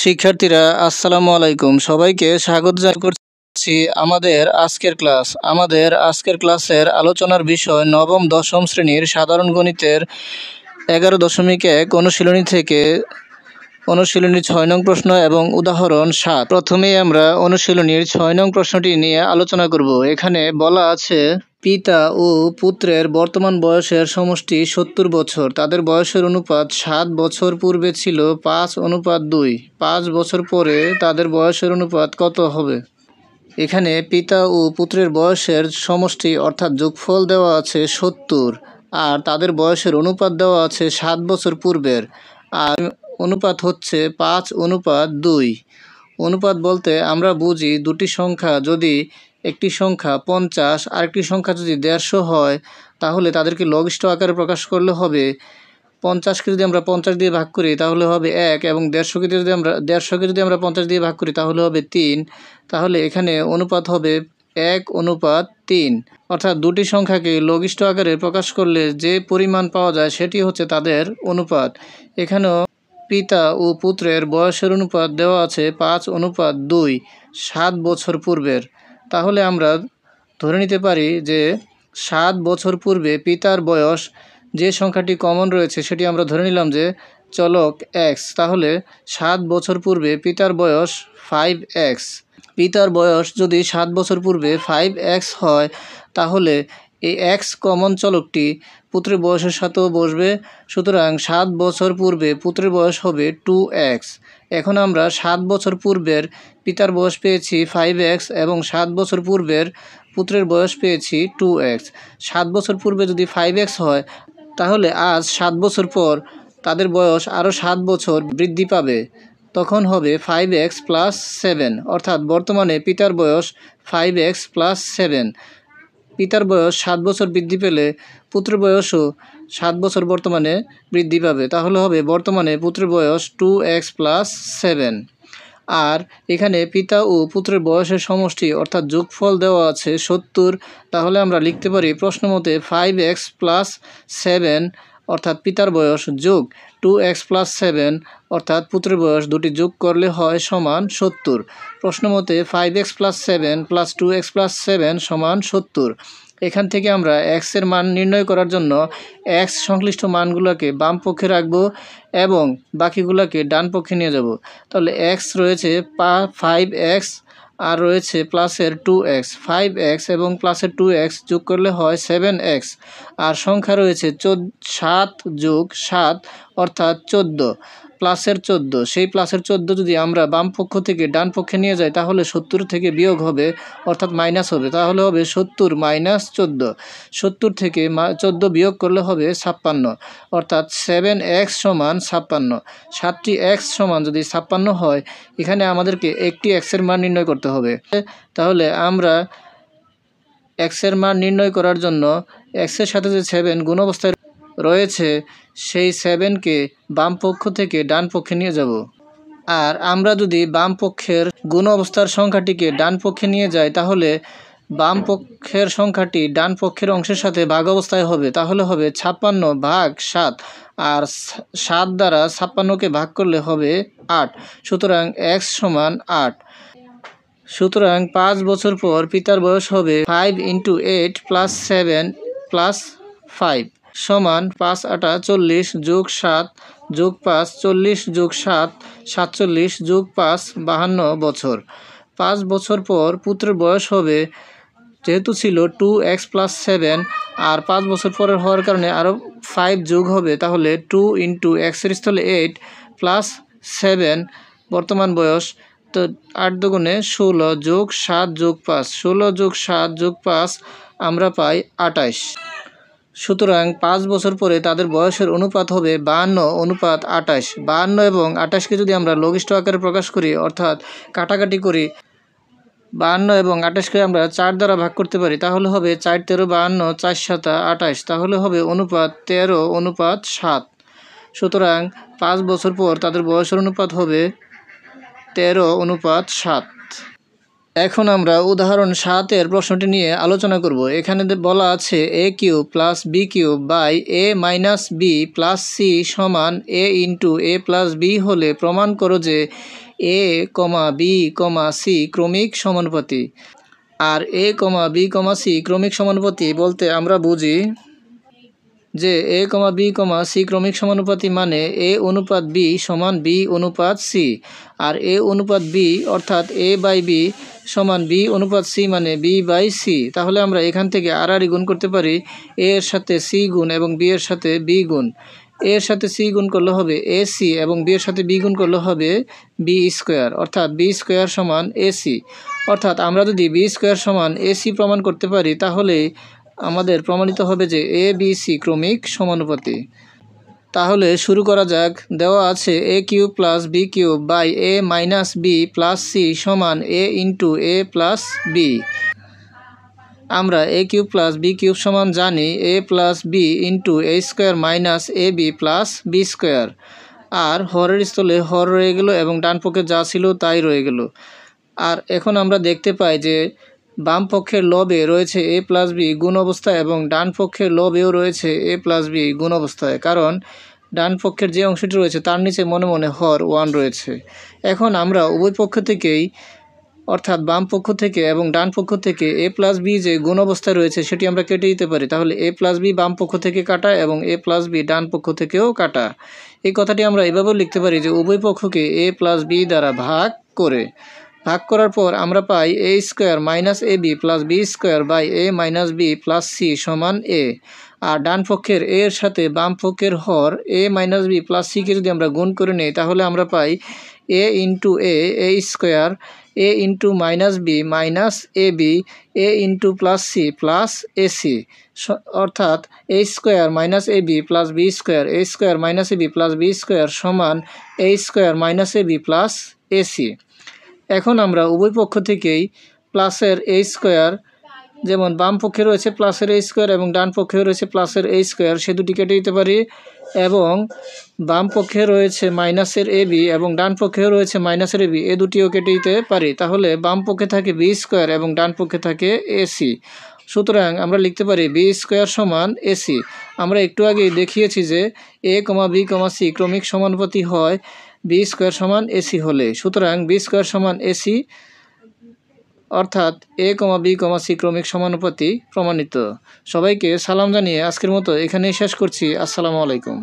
শিক্ষার্থীরা আসসালামু আলাইকুম, সবাইকে স্বাগত করছি আমাদের আজকের ক্লাসের আলোচনার বিষয় নবম দশম শ্রেণীর সাধারণ গণিতের 11.1 অনুশীলনী থেকে অনুশীলনীর 6 নং প্রশ্ন এবং উদাহরণ 7। প্রথমেই আমরা অনুশীলনীর 6 নং প্রশ্নটি নিয়ে আলোচনা করব। এখানে বলা আছে পিতা ও পুত্রের বর্তমান বয়সের সমষ্টি 70 বছর। তাদের বয়সের অনুপাত 7 বছর পূর্বে ছিল 5:2। 5 বছর পরে তাদের বয়সের অনুপাত কত হবে? এখানে পিতা ও পুত্রের বয়সের সমষ্টি অর্থাৎ যোগফল দেওয়া আছে 70, আর তাদের বয়সের অনুপাত দেওয়া আছে 7 বছর পূর্বের, আর অনুপাত হচ্ছে 5:2। অনুপাত বলতে আমরা বুঝি দুটি সংখ্যা যদি একটি সংখ্যা 50 আর একটি সংখ্যা যদি 150 হয়, তাহলে তাদেরকে লঘিষ্ঠ আকারে প্রকাশ করলে হবে 50কে যদি আমরা 50 দিয়ে ভাগ করি তাহলে হবে 1, এবং 150কে যদি আমরা 50 দিয়ে ভাগ করি তাহলে হবে 3। তাহলে এখানে অনুপাত হবে 1:3। অর্থাৎ দুটি সংখ্যাকে লঘিষ্ঠ আকারে প্রকাশ করলে যে পরিমাণ পাওয়া যায় সেটি হচ্ছে তাদের অনুপাত। এখানেও পিতা ও পুত্রের বয়সের অনুপাত দেওয়া আছে 5:2, 7 বছর পূর্বের। তাহলে আমরা ধরে নিতে পারি যে 7 বছর পূর্বে পিতার বয়স, যে সংখ্যাটি কমন রয়েছে সেটি আমরা ধরে নিলাম যে চলক x। তাহলে 7 বছর পূর্বে পিতার বয়স 5x। পিতার বয়স যদি 7 বছর পূর্বে 5x হয়, তাহলে এই x কমন চলকটি পুত্রের বয়সের সাথেও বসবে। সুতরাং 7 বছর পূর্বে পুত্রের বয়স হবে 2x। এখন আমরা 7 বছর পূর্বের পিতার বয়স পেয়েছি 5x এবং 7 বছর পূর্বের পুত্রের বয়স পেয়েছি 2x। 7 বছর পূর্বে যদি 5x হয়, তাহলে আজ 7 বছর পর তাদের বয়স আরও 7 বছর বৃদ্ধি পাবে, তখন হবে 5x + 7। অর্থাৎ বর্তমানে পিতার বয়স 5x + 7। পিতার বয়স 7 বছর বৃদ্ধি পেলে পুত্রের বয়সও 7 বছর বর্তমানে বৃদ্ধি পাবে। তাহলে হবে বর্তমানে পুত্রের বয়স 2x + 7। আর এখানে পিতা ও পুত্রের বয়সের সমষ্টি অর্থাৎ যোগফল দেওয়া আছে 70। তাহলে আমরা লিখতে পারি প্রশ্ন মতে 5x + 7 অর্থাৎ পিতার বয়স যোগ 2x + 7 অর্থাৎ পুত্রের বয়স, দুটি যোগ করলে হয় সমান 70। প্রশ্ন মতে 5x + 7 + 2x + 7 সমান 70। এখান থেকে আমরা x এর মান নির্ণয় করার জন্য x সংশ্লিষ্ট মানগুলোকে বাম পক্ষে রাখব এবং বাকিগুলোকে ডান পক্ষে নিয়ে যাব। তাহলে x রয়েছে 5x আর রয়েছে প্লাসের 2x। 5x এবং প্লাসের 2x যোগ করলে হয় 7x। আর সংখ্যা রয়েছে 7 + 7 অর্থাৎ 14, প্লাসের 14। সেই প্লাসের 14 যদি আমরা বাম পক্ষ থেকে ডান পক্ষে নিয়ে যাই তাহলে 70 থেকে বিয়োগ হবে অর্থাৎ মাইনাস হবে। তাহলে হবে 70 - 14। 70 থেকে 14 বিয়োগ করলে হবে 56, অর্থাৎ 7x = 56। 7টি x সমান যদি 56 হয়, এখানে আমাদেরকে একটি x এর মান নির্ণয় করতে হবে। তাহলে আমরা x এর মান নির্ণয় করার জন্য x এর সাথে যে 7 গুণ অবস্থায় রয়েছে সেই 7কে বাম পক্ষ থেকে ডান পক্ষে নিয়ে যাব। আর আমরা যদি বাম পক্ষের গুণ অবস্থার সংখ্যাটিকে ডান পক্ষে নিয়ে যাই তাহলে বাম পক্ষের সংখ্যাটি ডান পক্ষের অংশের সাথে ভাগ অবস্থায় হবে। তাহলে হবে 56 / 7, আর 7 দ্বারা 56কে ভাগ করলে হবে 8। সুতরাং x = 8। সুতরাং 5 বছর পর পিতার বয়স হবে 5 × 8 + 7 + 5 সমান 5 × 8 = 40 + 7 + 5 40 + 7 47 + 5 52 বছর। 5 বছর পর পুত্রের বয়স হবে, যেহেতু ছিল 2x + 7 আর 5 বছর পরের হওয়ার কারণে আরও 5 যোগ হবে, তাহলে 2 × x এর স্থলে 8 + 7 বর্তমান বয়স, তো 8 × 2 = 16 + 7 + 5 16 + 7 + 5 আমরা পাই 28। সুতরাং 5 বছর পরে তাদের বয়সের অনুপাত হবে 52:28। 52 এবং 28কে যদি আমরা লঘিষ্ঠ আকারে প্রকাশ করি অর্থাৎ কাটাকাটি করি, 52 এবং 28কে আমরা 4 দ্বারা ভাগ করতে পারি, তাহলে হবে 4 × 13 = 52, 4 × 7 = 28। তাহলে হবে অনুপাত 13:7। সুতরাং 5 বছর পর তাদের বয়সের অনুপাত হবে 13:7। এখন আমরা উদাহরণ 7 এর প্রশ্নটি নিয়ে আলোচনা করব। এখানে বলা আছে a³ + b³ / a - b + c = a × a + b হলে প্রমাণ করো যে এ কমা বি কমা সি ক্রমিক সমানুপাতি। আর এ কমা বি কমা সি ক্রমিক সমানুপাতি বলতে আমরা বুঝি যে এ কমা বি কমা সি ক্রমিক সমানুপাতি মানে এ অনুপাত বি সমান বি অনুপাত সি। আর এ অনুপাত বি অর্থাৎ এ বাই বি সমান বি অনুপাত সি মানে বি বাই সি। তাহলে আমরা এখান থেকে আর গুণ করতে পারি এ এর সাথে সি গুণ এবং বি এর সাথে বি গুণ। এ এর সাথে সি গুণ করলে হবে এ সি এবং বি এর সাথে বি গুণ করলে হবে বি স্কোয়ার, অর্থাৎ বি স্কোয়ার সমান এ সি। অর্থাৎ আমরা যদি বি স্কোয়ার সমান এ সি প্রমাণ করতে পারি তাহলে আমাদের প্রমাণিত হবে যে এ বি সি ক্রমিক সমানুপাতি। তাহলে শুরু করা যাক। দেওয়া আছে A cube plus B cube by A minus B plus C সমান A into A plus B. আমরা A cube plus B cube সমান জানি A plus B into A square minus A B plus B square. আর হরের স্থলে হর রয়ে গেল এবং ডান পক্ষে যা ছিল তাই রয়ে গেল। আর এখন আমরা দেখতে পাই যে বাম পক্ষের লবে রয়েছে এ প্লাস বি গুণ অবস্থায় এবং ডান পক্ষের লবেও রয়েছে এ প্লাস বি গুণ অবস্থায়, কারণ ডান পক্ষের যে অংশটি রয়েছে তার নিচে মনে মনে হর 1 রয়েছে। এখন আমরা উভয় পক্ষ থেকেই অর্থাৎ বাম পক্ষ থেকে এবং ডান পক্ষ থেকে এ প্লাস বি যে গুণ অবস্থায় রয়েছে সেটি আমরা কেটে দিতে পারি। তাহলে এ প্লাস বি বাম পক্ষ থেকে কাটা এবং এ প্লাস বি ডান পক্ষ থেকেও কাটা। এই কথাটি আমরা এভাবেও লিখতে পারি যে উভয় পক্ষকে এ প্লাস বি দ্বারা ভাগ করার পর আমরা পাই A square minus A B plus B square by A minus B plus C সমান এ। আর ডান পক্ষের এ এর সাথে বাম পক্ষের হর এ মাইনাস বি প্লাস সিকে যদি আমরা গুণ করে নিই তাহলে আমরা পাই A into A square A into minus B minus A B A into plus C plus A C, অর্থাৎ A square minus A B plus B square A square minus A B plus B square সমান A square minus A B plus A C. এখন আমরা উভয় পক্ষ থেকেই প্লাসের এ square, যেমন বাম পক্ষে রয়েছে প্লাসের এ স্কোয়ার এবং ডান পক্ষে রয়েছে প্লাসের এ স্কোয়ার, সে দুটি কেটে দিতে পারি। এবং বাম পক্ষে রয়েছে মাইনাসের এ বি এবং ডান পক্ষেও রয়েছে মাইনাসের এ বি, এ দুটিও কেটে দিতে পারি। তাহলে বাম পক্ষে থাকে বি স্কোয়ার এবং ডান পক্ষে থাকে এ সি। সুতরাং আমরা লিখতে পারি বি স্কোয়ার সমান এ সি। আমরা একটু আগেই দেখিয়েছি যে এ কমা বি কমা সি ক্রমিক সমানুপাতি হয় বি স্কোয়ার সমান এ সি হলে। সুতরাং বি স্কোয়ার সমান এ সি, অর্থাৎ এ কমা বি কমা সি ক্রমিক সমানুপাতি প্রমাণিত। সবাইকে সালাম জানিয়ে আজকের মতো এখানেই শেষ করছি। আসসালামু আলাইকুম।